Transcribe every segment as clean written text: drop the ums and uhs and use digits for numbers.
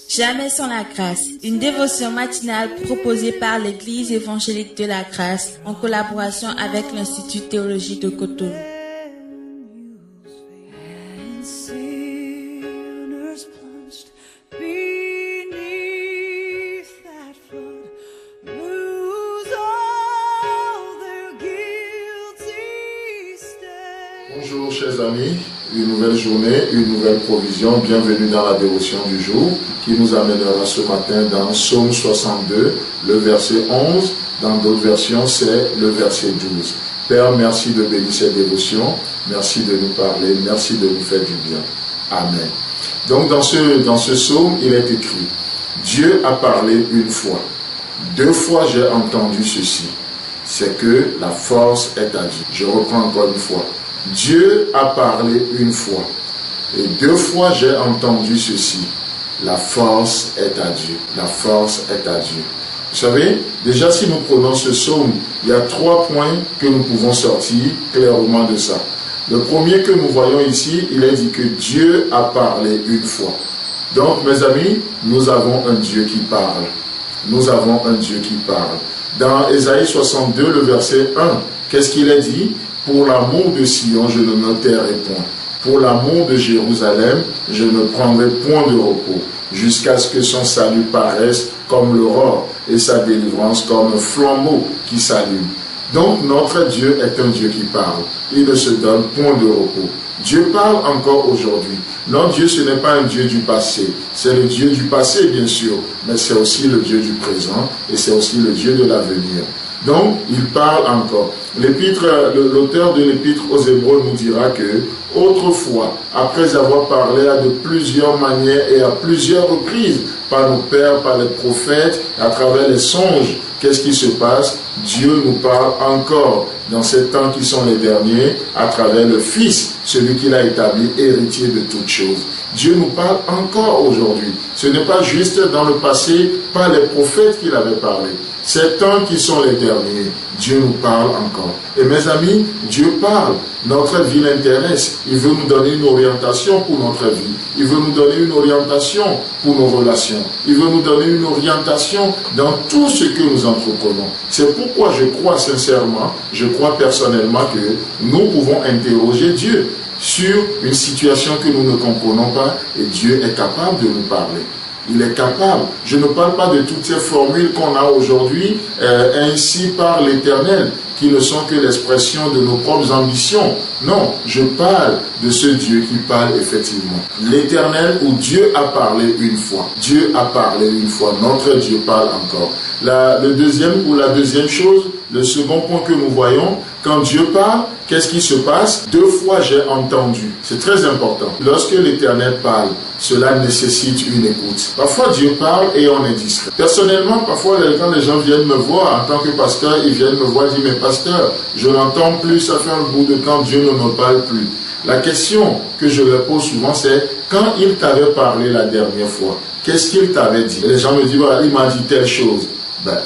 Jamais sans la grâce, une dévotion matinale proposée par l'Église évangélique de la grâce en collaboration avec l'Institut théologique de Cotonou. Bonjour chers amis, une nouvelle journée, une nouvelle provision, bienvenue dans la dévotion du jour qui nous amènera ce matin dans Psaume 62, le verset 11, dans d'autres versions c'est le verset 12. Père, merci de bénir cette dévotion, merci de nous parler, merci de nous faire du bien. Amen. Donc dans ce psaume, il est écrit, Dieu a parlé une fois, 2 fois j'ai entendu ceci, c'est que la force est à Dieu. Je reprends encore une fois. Dieu a parlé une fois, et 2 fois j'ai entendu ceci. La force est à Dieu. La force est à Dieu. Vous savez, déjà si nous prenons ce psaume, il y a 3 points que nous pouvons sortir clairement de ça. Le premier que nous voyons ici, il est dit que Dieu a parlé une fois. Donc mes amis, nous avons un Dieu qui parle. Nous avons un Dieu qui parle. Dans Ésaïe 62, le verset 1, qu'est-ce qu'il est dit? Pour l'amour de Sion, je ne me tairai point. Pour l'amour de Jérusalem, je ne prendrai point de repos, jusqu'à ce que son salut paraisse comme l'aurore et sa délivrance comme un flambeau qui s'allume. Donc notre Dieu est un Dieu qui parle. Il ne se donne point de repos. Dieu parle encore aujourd'hui. Notre Dieu, ce n'est pas un Dieu du passé. C'est le Dieu du passé, bien sûr, mais c'est aussi le Dieu du présent et c'est aussi le Dieu de l'avenir. Donc, il parle encore. L'auteur de l'épître aux Hébreux nous dira que, autrefois, après avoir parlé de plusieurs manières et à plusieurs reprises, par nos pères, par les prophètes, à travers les songes, qu'est-ce qui se passe? Dieu nous parle encore dans ces temps qui sont les derniers, à travers le Fils, celui qu'il a établi héritier de toutes choses. Dieu nous parle encore aujourd'hui. Ce n'est pas juste dans le passé, par les prophètes qu'il avait parlé. Ces temps qui sont les derniers, Dieu nous parle encore. Et mes amis, Dieu parle. Notre vie l'intéresse. Il veut nous donner une orientation pour notre vie. Il veut nous donner une orientation pour nos relations. Il veut nous donner une orientation dans tout ce que nous entreprenons. C'est pourquoi je crois sincèrement, je crois personnellement que nous pouvons interroger Dieu sur une situation que nous ne comprenons pas et Dieu est capable de nous parler. Il est capable. Je ne parle pas de toutes ces formules qu'on a aujourd'hui, ainsi par l'Éternel, qui ne sont que l'expression de nos propres ambitions. Non, je parle de ce Dieu qui parle effectivement. L'Éternel où Dieu a parlé une fois. Dieu a parlé une fois. Notre Dieu parle encore. La deuxième chose, le second point que nous voyons, quand Dieu parle, qu'est-ce qui se passe? 2 fois j'ai entendu. C'est très important. Lorsque l'Éternel parle, cela nécessite une écoute. Parfois Dieu parle et on est distrait. Personnellement, parfois quand les gens viennent me voir en tant que pasteur, ils viennent me voir et disent, mais pasteur, je n'entends plus, ça fait un bout de temps, Dieu ne me parle plus. La question que je leur pose souvent, c'est quand il t'avait parlé la dernière fois, qu'est-ce qu'il t'avait dit? Et les gens me disent, voilà, il m'a dit telle chose.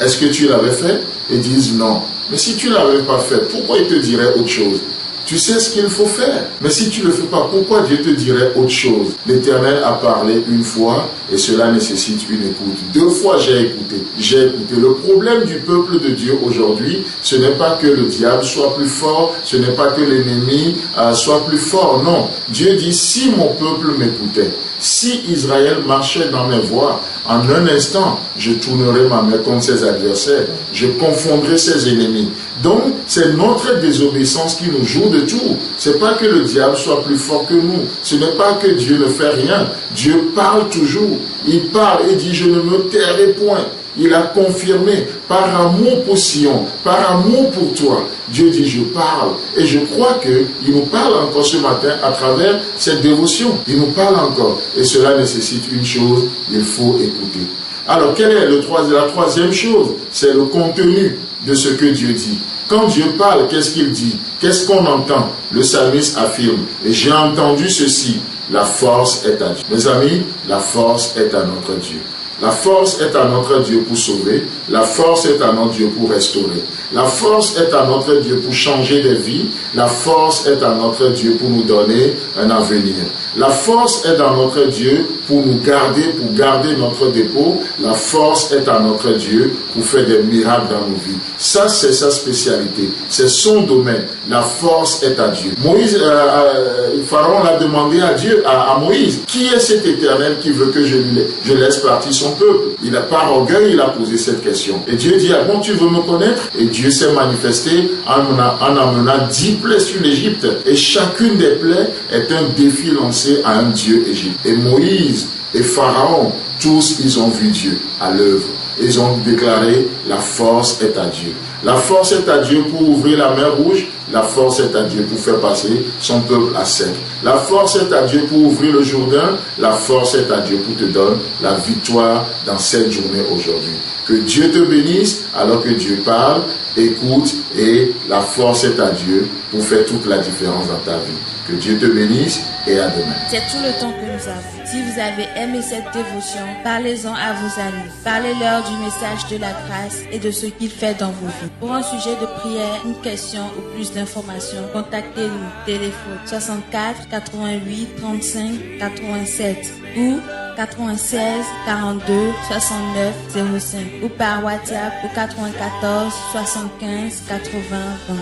Est-ce que tu l'avais fait? Ils disent non. Mais si tu ne l'avais pas fait, pourquoi il te dirait autre chose? Tu sais ce qu'il faut faire. Mais si tu ne le fais pas, pourquoi Dieu te dirait autre chose? L'Éternel a parlé une fois et cela nécessite une écoute. 2 fois j'ai écouté. Le problème du peuple de Dieu aujourd'hui, ce n'est pas que le diable soit plus fort, ce n'est pas que l'ennemi soit plus fort. Non. Dieu dit, si mon peuple m'écoutait, si Israël marchait dans mes voies, en un instant, je tournerai ma main contre ses adversaires, je confondrai ses ennemis. Donc, c'est notre désobéissance qui nous joue de tout. Ce n'est pas que le diable soit plus fort que nous. Ce n'est pas que Dieu ne fait rien. Dieu parle toujours. Il parle et dit, je ne me tairai point. Il a confirmé, par amour pour Sion, par amour pour toi. Dieu dit, je parle. Et je crois qu'il nous parle encore ce matin à travers cette dévotion. Il nous parle encore. Et cela nécessite une chose, il faut écouter. Alors, quelle est la troisième chose? C'est le contenu de ce que Dieu dit. Quand Dieu parle, qu'est-ce qu'il dit? Qu'est-ce qu'on entend? Le psalmiste affirme, et j'ai entendu ceci, la force est à Dieu. Mes amis, la force est à notre Dieu. La force est à notre Dieu pour sauver. La force est à notre Dieu pour restaurer. La force est à notre Dieu pour changer des vies. La force est à notre Dieu pour nous donner un avenir. La force est dans notre Dieu pour nous garder, pour garder notre dépôt. La force est à notre Dieu pour faire des miracles dans nos vies. Ça, c'est sa spécialité. C'est son domaine. La force est à Dieu. Pharaon l'a demandé à Dieu, à Moïse, qui est cet Éternel qui veut que je laisse partir son peuple? Par orgueil, il a posé cette question. Et Dieu dit, ah bon, tu veux me connaître? Et Dieu s'est manifesté en amenant 10 plaies sur l'Égypte. Et chacune des plaies est un défi lancé à un Dieu Égypte. Et Moïse et Pharaon, tous, ils ont vu Dieu à l'œuvre. Ils ont déclaré, la force est à Dieu. La force est à Dieu pour ouvrir la mer Rouge. La force est à Dieu pour faire passer son peuple à sec. La force est à Dieu pour ouvrir le Jourdain. La force est à Dieu pour te donner la victoire dans cette journée aujourd'hui. Que Dieu te bénisse alors que Dieu parle, écoute, et la force est à Dieu pour faire toute la différence dans ta vie. Que Dieu te bénisse et à demain. C'est tout le temps que nous avons. Si vous avez aimé cette dévotion, parlez-en à vos amis. Parlez-leur du message de la grâce et de ce qu'il fait dans vos vies. Pour un sujet de prière, une question ou plus d'informations, contactez-nous. Téléphone 64 88 35 87 ou 96 42 69 05 ou par WhatsApp au 94 75 80 20.